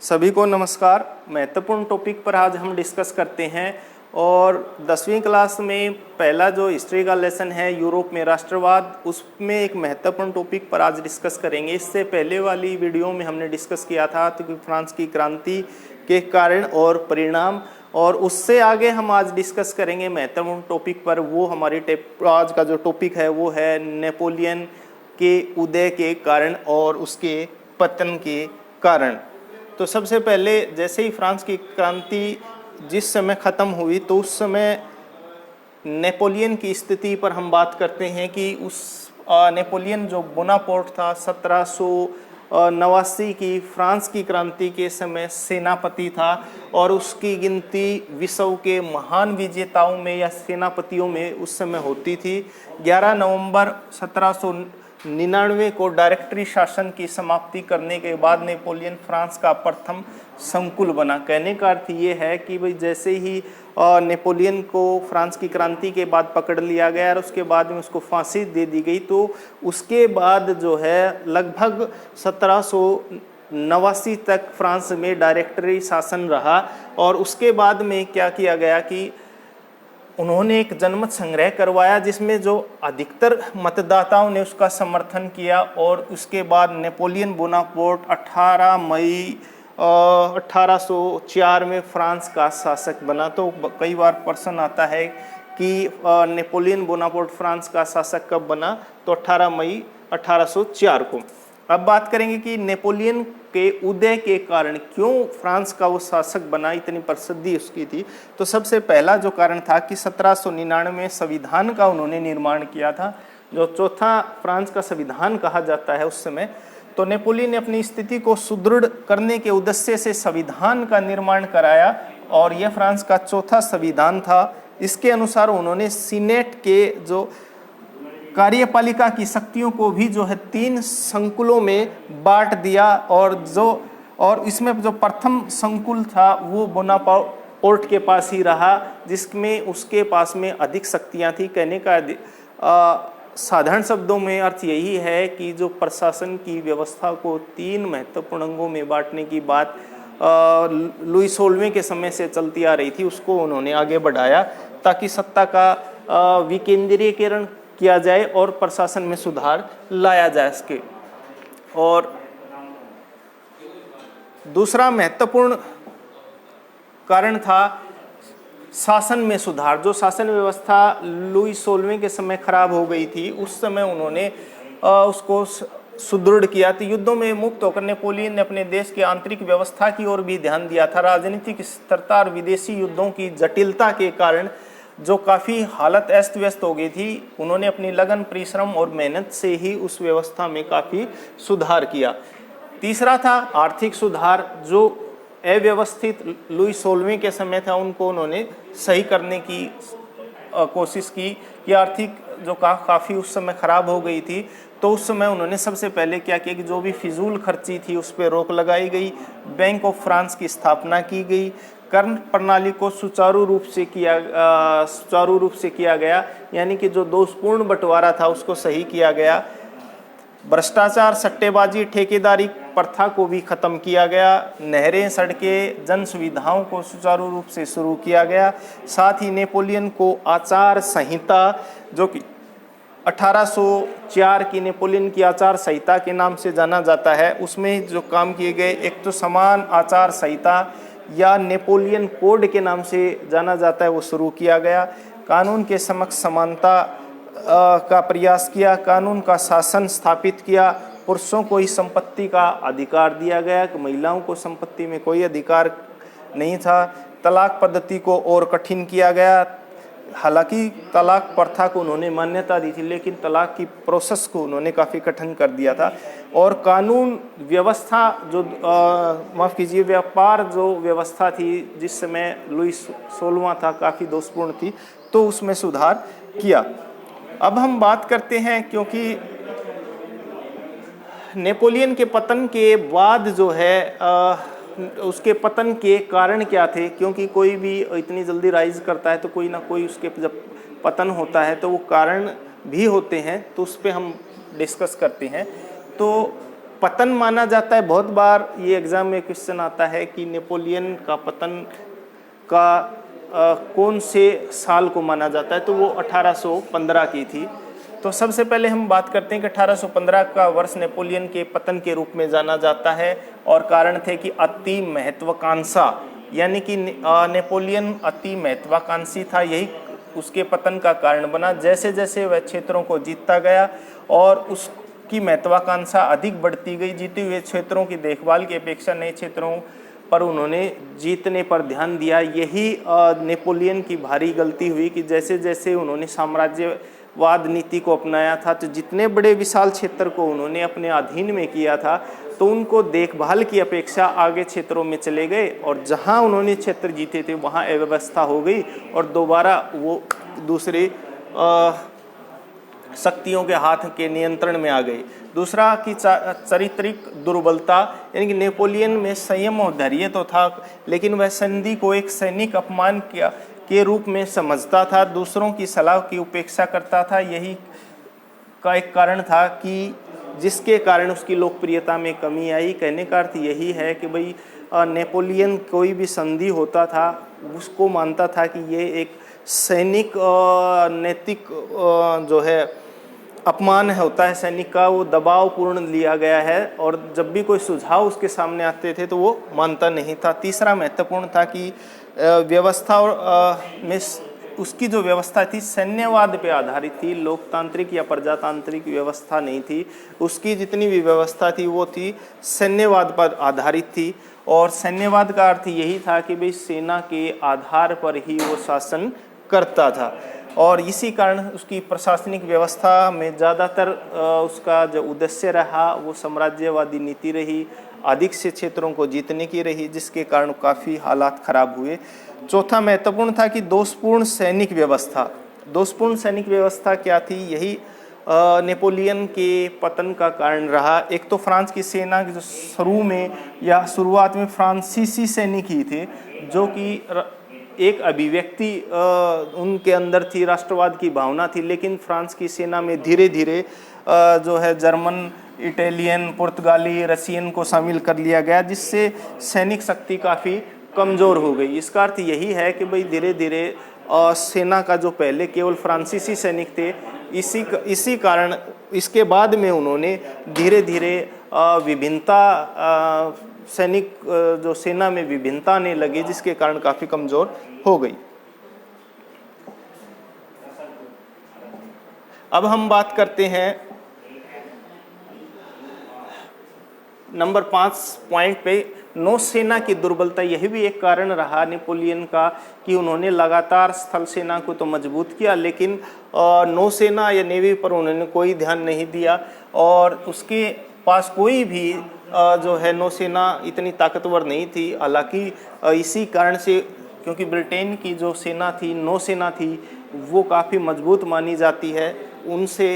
सभी को नमस्कार। महत्वपूर्ण टॉपिक पर आज हम डिस्कस करते हैं और 10वीं क्लास में पहला जो हिस्ट्री का लेसन है यूरोप में राष्ट्रवाद, उसमें एक महत्वपूर्ण टॉपिक पर आज डिस्कस करेंगे। इससे पहले वाली वीडियो में हमने डिस्कस किया था तो फ्रांस की क्रांति के कारण और परिणाम, और उससे आगे हम आज डिस्कस करेंगे महत्वपूर्ण टॉपिक पर। वो हमारी आज का जो टॉपिक है वो है नेपोलियन के उदय के कारण और उसके पतन के कारण। तो सबसे पहले जैसे ही फ्रांस की क्रांति जिस समय ख़त्म हुई तो उस समय नेपोलियन की स्थिति पर हम बात करते हैं कि उस नेपोलियन जो बोनापार्ट था 1789 की फ्रांस की क्रांति के समय सेनापति था और उसकी गिनती विश्व के महान विजेताओं में या सेनापतियों में उस समय होती थी। 11 नवंबर 1799 को डायरेक्टरी शासन की समाप्ति करने के बाद नेपोलियन फ्रांस का प्रथम संकुल बना। कहने का अर्थ ये है कि भाई जैसे ही नेपोलियन को फ्रांस की क्रांति के बाद पकड़ लिया गया और उसके बाद में उसको फांसी दे दी गई, तो उसके बाद जो है लगभग 1789 तक फ्रांस में डायरेक्टरी शासन रहा। और उसके बाद में क्या किया गया कि उन्होंने एक जनमत संग्रह करवाया जिसमें जो अधिकतर मतदाताओं ने उसका समर्थन किया, और उसके बाद नेपोलियन बोनापार्ट 18 मई 1804 में फ्रांस का शासक बना। तो कई बार प्रश्न आता है कि नेपोलियन बोनापार्ट फ्रांस का शासक कब बना, तो 18 मई 1804 को। अब बात करेंगे कि नेपोलियन के उदय के कारण क्यों फ्रांस का वो शासक बना, इतनी प्रसिद्धि उसकी थी। तो सबसे पहला जो कारण था कि 1799 में संविधान का उन्होंने निर्माण किया था, जो चौथा फ्रांस का संविधान कहा जाता है उस समय। तो नेपोलियन ने अपनी स्थिति को सुदृढ़ करने के उद्देश्य से संविधान का निर्माण कराया और यह फ्रांस का चौथा संविधान था। इसके अनुसार उन्होंने सीनेट के जो कार्यपालिका की शक्तियों को भी जो है 3 संकुलों में बांट दिया, और इसमें जो प्रथम संकुल था वो बोनापार्ट के पास ही रहा, जिसमें उसके पास में अधिक शक्तियां थी। कहने का साधारण शब्दों में अर्थ यही है कि जो प्रशासन की व्यवस्था को 3 महत्वपूर्ण अंगों में बांटने की बात लुई 16वें के समय से चलती आ रही थी, उसको उन्होंने आगे बढ़ाया ताकि सत्ता का विकेंद्रीकरण किया जाए और प्रशासन में सुधार लाया जाए इसके। और दूसरा महत्वपूर्ण कारण था शासन में सुधार। जो शासन व्यवस्था लुई 16वें के समय खराब हो गई थी, उस समय उन्होंने उसको सुदृढ़ किया। तो युद्धों में मुक्त होकर नेपोलियन ने अपने देश की आंतरिक व्यवस्था की ओर भी ध्यान दिया था। राजनीतिक स्थिरता और विदेशी युद्धों की जटिलता के कारण जो काफ़ी हालत अस्त व्यस्त हो गई थी, उन्होंने अपनी लगन, परिश्रम और मेहनत से ही उस व्यवस्था में काफ़ी सुधार किया। तीसरा था आर्थिक सुधार। जो अव्यवस्थित लुई 16वें के समय था उनको उन्होंने सही करने की कोशिश की कि आर्थिक जो काफ़ी उस समय ख़राब हो गई थी। तो उस समय उन्होंने सबसे पहले क्या किया कि जो भी फिजूल खर्ची थी उस पर रोक लगाई गई, बैंक ऑफ फ्रांस की स्थापना की गई, कर प्रणाली को सुचारू रूप से किया गया, यानी कि जो दोषपूर्ण बंटवारा था उसको सही किया गया। भ्रष्टाचार, सट्टेबाजी, ठेकेदारी प्रथा को भी खत्म किया गया। नहरें, सड़कें, जन सुविधाओं को सुचारू रूप से शुरू किया गया। साथ ही नेपोलियन को आचार संहिता, जो कि 1804 की नेपोलियन की आचार संहिता के नाम से जाना जाता है, उसमें जो काम किए गए, एक तो समान आचार संहिता या नेपोलियन कोड के नाम से जाना जाता है, वो शुरू किया गया। कानून के समक्ष समानता का प्रयास किया, कानून का शासन स्थापित किया। पुरुषों को ही संपत्ति का अधिकार दिया गया कि महिलाओं को संपत्ति में कोई अधिकार नहीं था। तलाक पद्धति को और कठिन किया गया। हालांकि तलाक प्रथा को उन्होंने मान्यता दी थी, लेकिन तलाक की प्रोसेस को उन्होंने काफ़ी कठिन कर दिया था। और कानून व्यवस्था जो माफ़ कीजिए व्यापार जो व्यवस्था थी जिस समय लुई 16वां था, काफ़ी दोषपूर्ण थी, तो उसमें सुधार किया। अब हम बात करते हैं, क्योंकि नेपोलियन के पतन के बाद जो है उसके पतन के कारण क्या थे, क्योंकि कोई भी इतनी जल्दी राइज करता है तो कोई ना कोई उसके जब पतन होता है तो वो कारण भी होते हैं, तो उस पर हम डिस्कस करते हैं। तो पतन माना जाता है। बहुत बार ये एग्जाम में क्वेश्चन आता है कि नेपोलियन का पतन का कौन से साल को माना जाता है, तो वो 1815 की थी। तो सबसे पहले हम बात करते हैं कि 1815 का वर्ष नेपोलियन के पतन के रूप में जाना जाता है, और कारण थे कि अति महत्वाकांक्षा, यानी कि नेपोलियन अति महत्वाकांक्षी था, यही उसके पतन का कारण बना। जैसे जैसे वह क्षेत्रों को जीतता गया और उसकी महत्वाकांक्षा अधिक बढ़ती गई, जीते हुए क्षेत्रों की देखभाल की अपेक्षा नए क्षेत्रों पर उन्होंने जीतने पर ध्यान दिया। यही नेपोलियन की भारी गलती हुई कि जैसे जैसे उन्होंने साम्राज्यवाद नीति को अपनाया था, तो जितने बड़े विशाल क्षेत्र को उन्होंने अपने अधीन में किया था, तो उनको देखभाल की अपेक्षा आगे क्षेत्रों में चले गए, और जहां उन्होंने क्षेत्र जीते थे वहां अव्यवस्था हो गई और दोबारा वो दूसरे शक्तियों के हाथ के नियंत्रण में आ गई। दूसरा कि चारित्रिक दुर्बलता, यानी कि नेपोलियन में संयम और धैर्य तो था, लेकिन वह संधि को एक सैनिक अपमान के रूप में समझता था, दूसरों की सलाह की उपेक्षा करता था। यही का एक कारण था कि जिसके कारण उसकी लोकप्रियता में कमी आई। कहने का अर्थ यही है कि भाई नेपोलियन कोई भी संधि होता था उसको मानता था कि ये एक सैनिक नैतिक जो है अपमान होता है सैनिक का, वो दबावपूर्ण लिया गया है, और जब भी कोई सुझाव उसके सामने आते थे तो वो मानता नहीं था। तीसरा महत्वपूर्ण था कि व्यवस्था में उसकी जो व्यवस्था थी सैन्यवाद पे आधारित थी, लोकतांत्रिक या प्रजातांत्रिक व्यवस्था नहीं थी। उसकी जितनी भी व्यवस्था थी वो थी सैन्यवाद पर आधारित थी, और सैन्यवाद का अर्थ यही था कि भाई सेना के आधार पर ही वो शासन करता था, और इसी कारण उसकी प्रशासनिक व्यवस्था में ज़्यादातर उसका जो उद्देश्य रहा वो साम्राज्यवादी नीति रही, अधिक से क्षेत्रों को जीतने की रही, जिसके कारण काफ़ी हालात खराब हुए। चौथा महत्वपूर्ण था कि दोषपूर्ण सैनिक व्यवस्था। दोषपूर्ण सैनिक व्यवस्था क्या थी, यही नेपोलियन के पतन का कारण रहा। एक तो फ्रांस की सेना जो शुरुआत में फ्रांसीसी सैनिक ही थे, जो कि एक अभिव्यक्ति उनके अंदर थी, राष्ट्रवाद की भावना थी, लेकिन फ्रांस की सेना में धीरे धीरे जो है जर्मन, इटालियन, पुर्तगाली, रशियन को शामिल कर लिया गया, जिससे सैनिक शक्ति काफ़ी कमज़ोर हो गई। इसका अर्थ यही है कि भाई धीरे धीरे सेना का जो पहले केवल फ्रांसीसी सैनिक थे, इसी कारण इसके बाद में उन्होंने धीरे धीरे विभिन्नता सैनिक जो सेना में विभिन्नता आने लगी, जिसके कारण काफ़ी कमज़ोर हो गई। अब हम बात करते हैं नंबर 5 पॉइंट पे, नौसेना की दुर्बलता। यही भी एक कारण रहा नेपोलियन का कि उन्होंने लगातार स्थल सेना को तो मजबूत किया, लेकिन नौसेना या नेवी पर उन्होंने कोई ध्यान नहीं दिया, और उसके पास कोई भी जो है नौसेना इतनी ताकतवर नहीं थी। हालांकि इसी कारण से, क्योंकि ब्रिटेन की जो सेना थी, नौसेना थी, वो काफ़ी मजबूत मानी जाती है, उनसे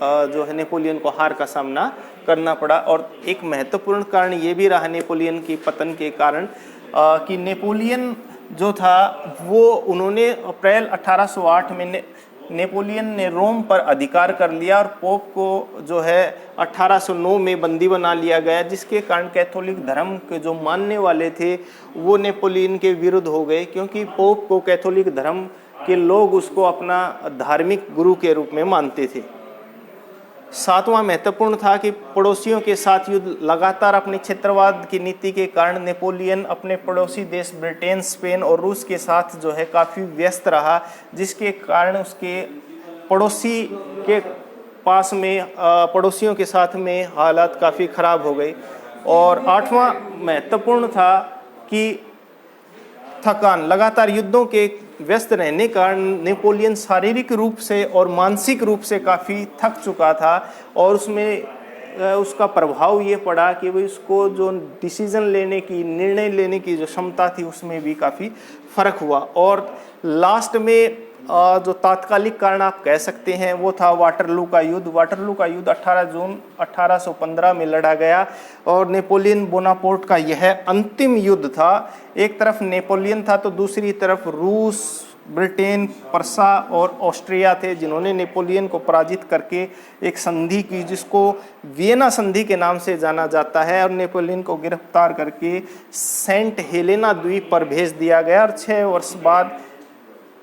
जो है नेपोलियन को हार का सामना करना पड़ा। और एक महत्वपूर्ण कारण ये भी रहा नेपोलियन की पतन के कारण कि नेपोलियन जो था वो उन्होंने अप्रैल 1808 में नेपोलियन ने रोम पर अधिकार कर लिया, और पोप को जो है 1809 में बंदी बना लिया गया, जिसके कारण कैथोलिक धर्म के जो मानने वाले थे वो नेपोलियन के विरुद्ध हो गए, क्योंकि पोप को कैथोलिक धर्म के लोग उसको अपना धार्मिक गुरु के रूप में मानते थे। सातवां महत्वपूर्ण था कि पड़ोसियों के साथ युद्ध। लगातार अपनी क्षेत्रवाद की नीति के कारण नेपोलियन अपने पड़ोसी देश ब्रिटेन, स्पेन और रूस के साथ जो है काफ़ी व्यस्त रहा, जिसके कारण उसके पड़ोसी के पास में पड़ोसियों के साथ में हालात काफ़ी ख़राब हो गई। और आठवां महत्वपूर्ण था कि थकान। लगातार युद्धों के व्यस्त रहने कारण नेपोलियन शारीरिक रूप से और मानसिक रूप से काफ़ी थक चुका था, और उसमें उसका प्रभाव ये पड़ा कि भाई उसको जो डिसीजन लेने की, निर्णय लेने की जो क्षमता थी उसमें भी काफ़ी फर्क हुआ। और लास्ट में जो तात्कालिक कारण आप कह सकते हैं वो था वाटरलू का युद्ध। वाटरलू का युद्ध 18 जून 1815 में लड़ा गया, और नेपोलियन बोनापार्ट का यह अंतिम युद्ध था। एक तरफ नेपोलियन था तो दूसरी तरफ रूस ब्रिटेन, प्रसा और ऑस्ट्रिया थे जिन्होंने नेपोलियन को पराजित करके एक संधि की जिसको वियना संधि के नाम से जाना जाता है, और नेपोलियन को गिरफ्तार करके सेंट हेलेना द्वीप पर भेज दिया गया और 6 वर्ष बाद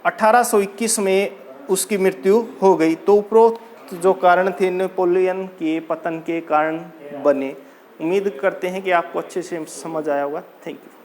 1821 में उसकी मृत्यु हो गई। तो उपरोक्त जो कारण थे नेपोलियन के पतन के कारण बने। उम्मीद करते हैं कि आपको अच्छे से समझ आया होगा। Thank you.